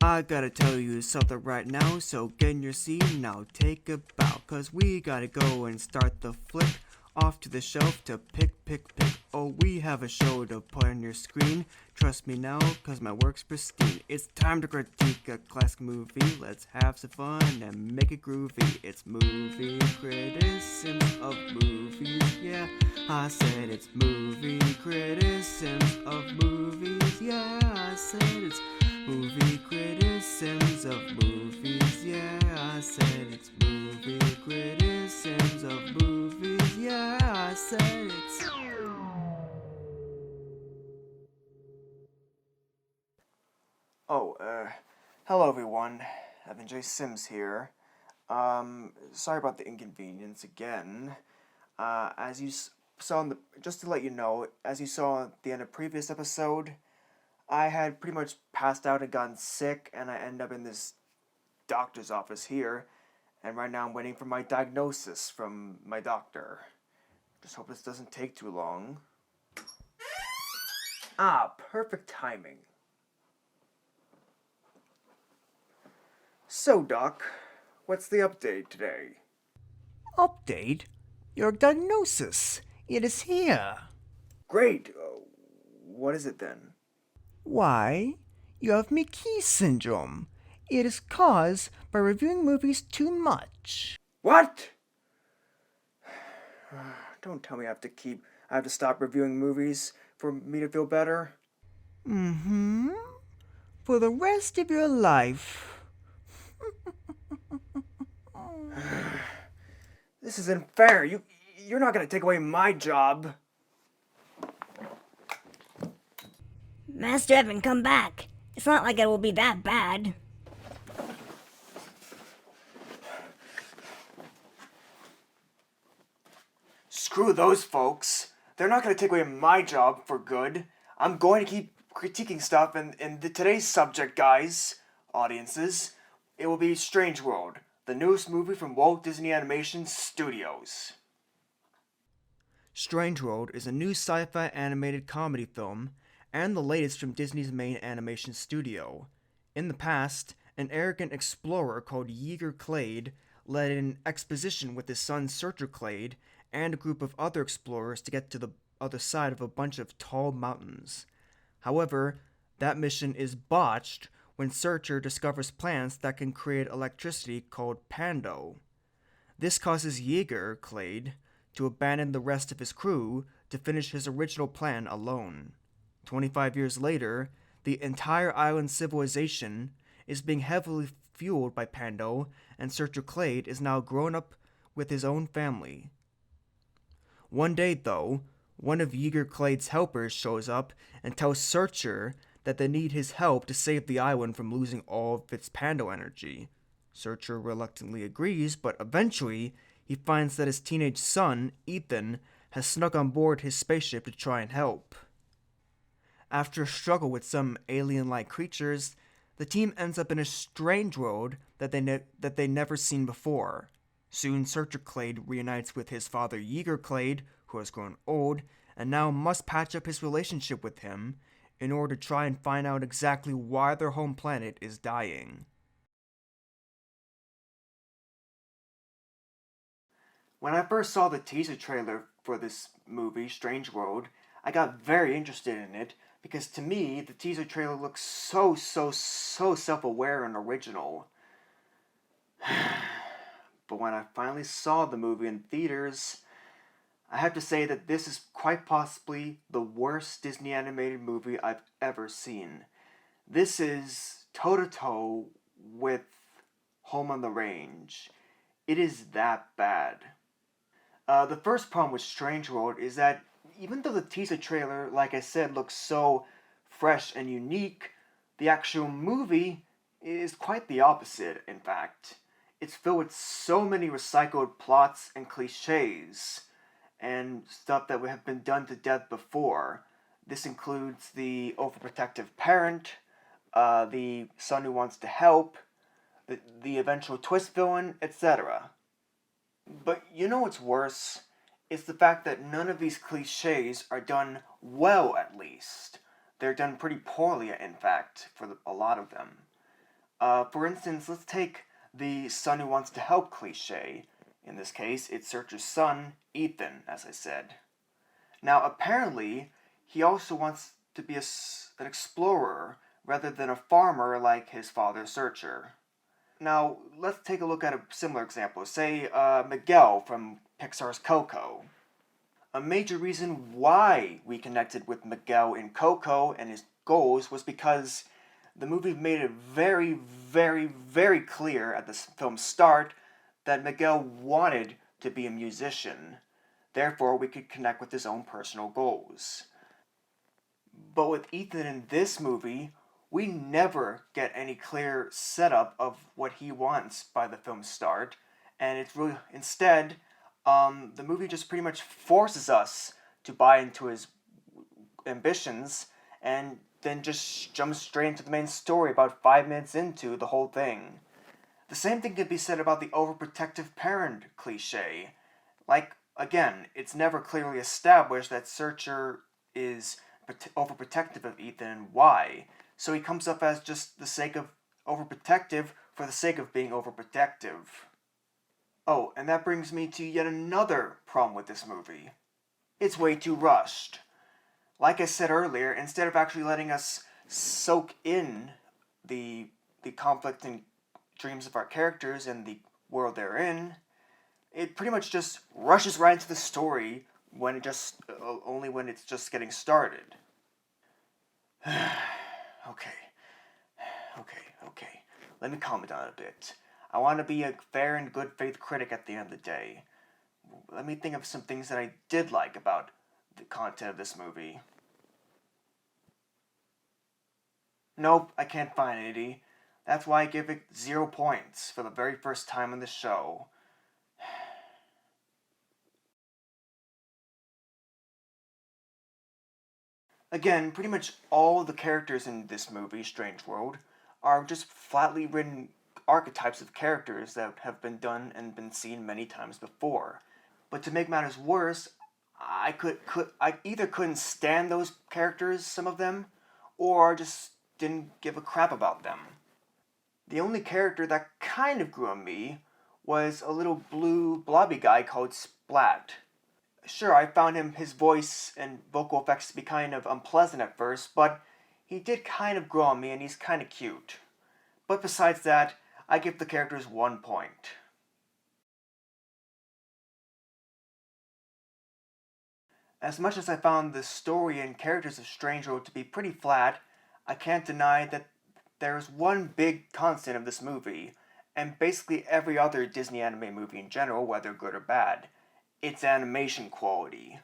I gotta tell you something right now, so get in your seat and now take a bow. Cause we gotta go and start the flick off to the shelf to pick. Oh, we have a show to put on your screen. Trust me now, cause my work's pristine. It's time to critique a classic movie. Let's have some fun and make it groovy. It's movie criticisms of movies. Yeah, I said it's movie criticisms of movies. Yeah, I said it's movie criticisms of movies. Yeah, I said it's movie criticisms of movies. Yeah, I said it's. Oh, hello everyone. Evan&AudreyS here. Sorry about the inconvenience again. As you saw just to let you know, as you saw at the end of previous episode, I had pretty much passed out and gotten sick, and I ended up in this doctor's office here, and right now I'm waiting for my diagnosis from my doctor. Just hope this doesn't take too long. Perfect timing. So, Doc, what's the update today? Update? Your diagnosis. It is here. Great. What is it then? Why? You have McKee syndrome. It is caused by reviewing movies too much. What? Don't tell me I have to stop reviewing movies for me to feel better. Mm-hmm. For the rest of your life. This isn't fair. You're not gonna take away my job. Master Evan, come back. It's not like it will be that bad. Screw those folks. They're not gonna take away my job for good. I'm going to keep critiquing stuff, and today's subject, guys, audiences, it will be Strange World, the newest movie from Walt Disney Animation Studios. Strange World is a new sci-fi animated comedy film and the latest from Disney's main animation studio. In the past, an arrogant explorer called Yeager Clade led an expedition with his son Searcher Clade and a group of other explorers to get to the other side of a bunch of tall mountains. However, that mission is botched when Searcher discovers plants that can create electricity called Pando. This causes Yeager Clade to abandon the rest of his crew to finish his original plan alone. 25 years later, the entire island civilization is being heavily fueled by Pando, and Searcher Clade is now grown up with his own family. One day, though, one of Yeager Clade's helpers shows up and tells Searcher that they need his help to save the island from losing all of its Pando energy. Searcher reluctantly agrees, but eventually he finds that his teenage son, Ethan, has snuck on board his spaceship to try and help. After a struggle with some alien-like creatures, the team ends up in a strange world that they never seen before. Soon, Searcher Clade reunites with his father Yeager Clade, who has grown old, and now must patch up his relationship with him in order to try and find out exactly why their home planet is dying. When I first saw the teaser trailer for this movie, Strange World, I got very interested in it because to me, the teaser trailer looks so self-aware and original. But when I finally saw the movie in theaters, I have to say that this is quite possibly the worst Disney animated movie I've ever seen. This is toe-to-toe with Home on the Range. It is that bad. The first problem with Strange World is that even though the teaser trailer, like I said, looks so fresh and unique, the actual movie is quite the opposite, in fact. It's filled with so many recycled plots and cliches, and stuff that have been done to death before. This includes the overprotective parent, the son who wants to help, the eventual twist villain, etc. But you know what's worse? It's the fact that none of these cliches are done well, at least. They're done pretty poorly, in fact, for a lot of them. For instance, let's take the son who wants to help cliche. In this case, it's Searcher's son, Ethan, as I said. Now, apparently, he also wants to be an explorer rather than a farmer like his father, Searcher. Now, let's take a look at a similar example. Say, Miguel from Pixar's Coco. A major reason why we connected with Miguel in Coco and his goals was because the movie made it very, very, very clear at the film's start that Miguel wanted to be a musician. Therefore, we could connect with his own personal goals. But with Ethan in this movie, we never get any clear setup of what he wants by the film's start, and it's really instead, the movie just pretty much forces us to buy into his ambitions, and then just jumps straight into the main story about 5 minutes into the whole thing. The same thing could be said about the overprotective parent cliche. Like, again, it's never clearly established that Searcher is overprotective of Ethan and why. So he comes up as just the sake of overprotective for the sake of being overprotective. Oh, and that brings me to yet another problem with this movie. It's way too rushed. Like I said earlier, instead of actually letting us soak in the conflict and dreams of our characters and the world they're in, it pretty much just rushes right into the story when it just only when it's just getting started. Okay, okay. Let me calm it down a bit. I want to be a fair and good faith critic at the end of the day. Let me think of some things that I did like about the content of this movie. Nope, I can't find any. That's why I give it 0 points for the very first time on the show. Again, pretty much all of the characters in this movie, Strange World, are just flatly written archetypes of characters that have been done and been seen many times before. But to make matters worse, I either couldn't stand those characters, some of them, or just didn't give a crap about them. The only character that kind of grew on me was a little blue blobby guy called Splat. Sure, I found his voice and vocal effects to be kind of unpleasant at first, but he did kind of grow on me and he's kind of cute. But besides that, I give the characters 1 point. As much as I found the story and characters of Strange World to be pretty flat, I can't deny that there's one big constant of this movie, and basically every other Disney anime movie in general, whether good or bad. Its animation quality.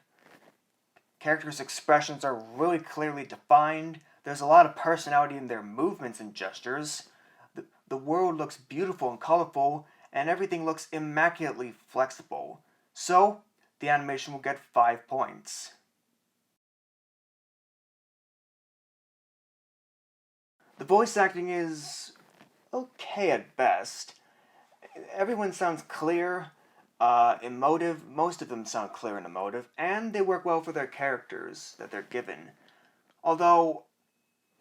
Characters' expressions are really clearly defined, there's a lot of personality in their movements and gestures, the world looks beautiful and colorful, and everything looks immaculately flexible. So, the animation will get 5 points. The voice acting is okay at best. Everyone sounds clear, emotive. Most of them sound clear and emotive, and they work well for their characters that they're given. Although,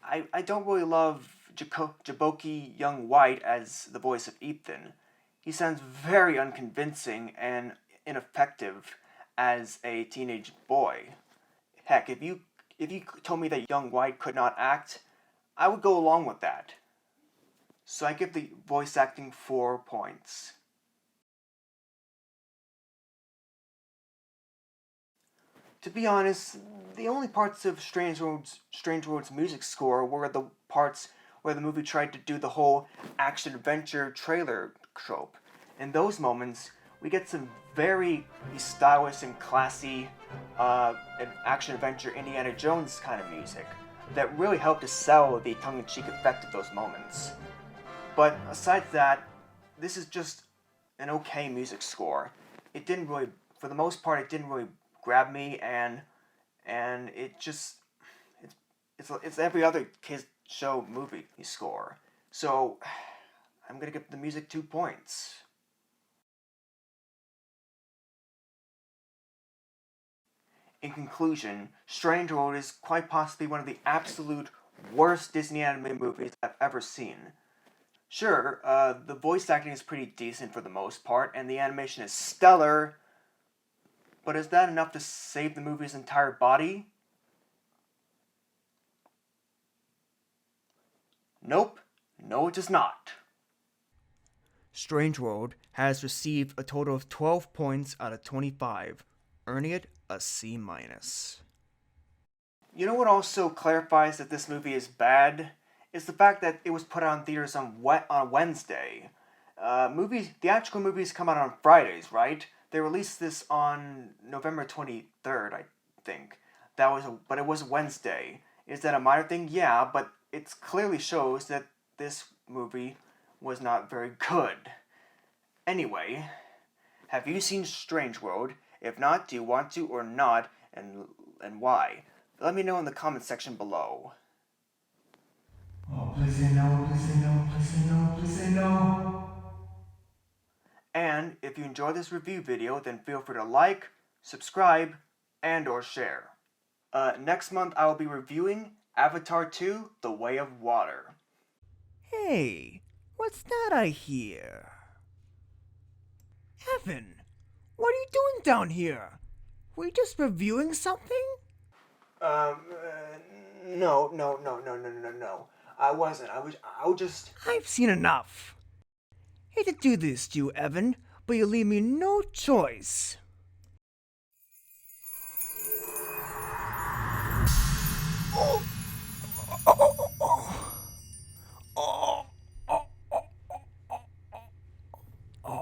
I don't really love Jaboki Young White as the voice of Ethan. He sounds very unconvincing and ineffective as a teenage boy. Heck, if you told me that Young White could not act, I would go along with that. So I give the voice acting 4 points. To be honest, the only parts of Strange World's music score were the parts where the movie tried to do the whole action adventure trailer trope. In those moments, we get some very stylish and classy action adventure Indiana Jones kind of music that really helped to sell the tongue-in-cheek effect of those moments. But aside that, this is just an okay music score. It didn't really, for the most part, it didn't really grab me, and it just it's every other kids show movie score. So I'm gonna give the music 2 points. In conclusion, Strange World is quite possibly one of the absolute worst Disney anime movies I've ever seen. Sure, the voice acting is pretty decent for the most part, and the animation is stellar, but is that enough to save the movie's entire body? Nope, no it does not. Strange World has received a total of 12 points out of 25, earning it a C-. You know what also clarifies that this movie is bad? Is the fact that it was put out in theaters on Wednesday. Theatrical movies come out on Fridays, right? They released this on November 23rd, I think. But it was Wednesday. Is that a minor thing? Yeah, but it clearly shows that this movie was not very good. Anyway, have you seen Strange World? If not, do you want to or not, and why? Let me know in the comment section below. Oh, please say no, please say no, please say no, please say no. And if you enjoyed this review video, then feel free to like, subscribe, and or share. Next month I will be reviewing Avatar 2: The Way of Water. Hey, what's that I hear? Evan, what are you doing down here? Were you just reviewing something? No. I wasn't. I was just... I've seen enough. Hate to do this to you, Evan, but you leave me no choice.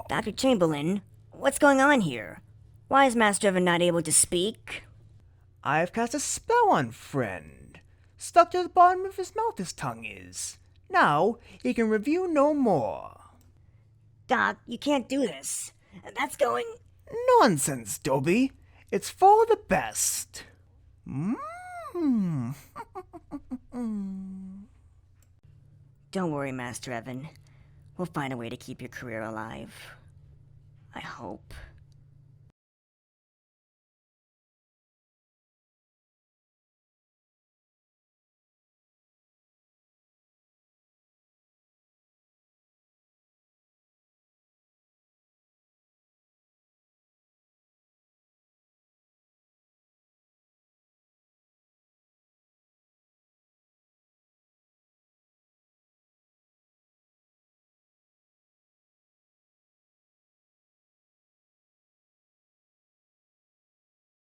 Dr. Chamberlain, what's going on here? Why is Master Evan not able to speak? I've cast a spell on friend. Stuck to the bottom of his mouth his tongue is. Now he can review no more. Doc, you can't do this. That's going... Nonsense, Dobby. It's for the best. Mmm. Don't worry, Master Evan. We'll find a way to keep your career alive. I hope.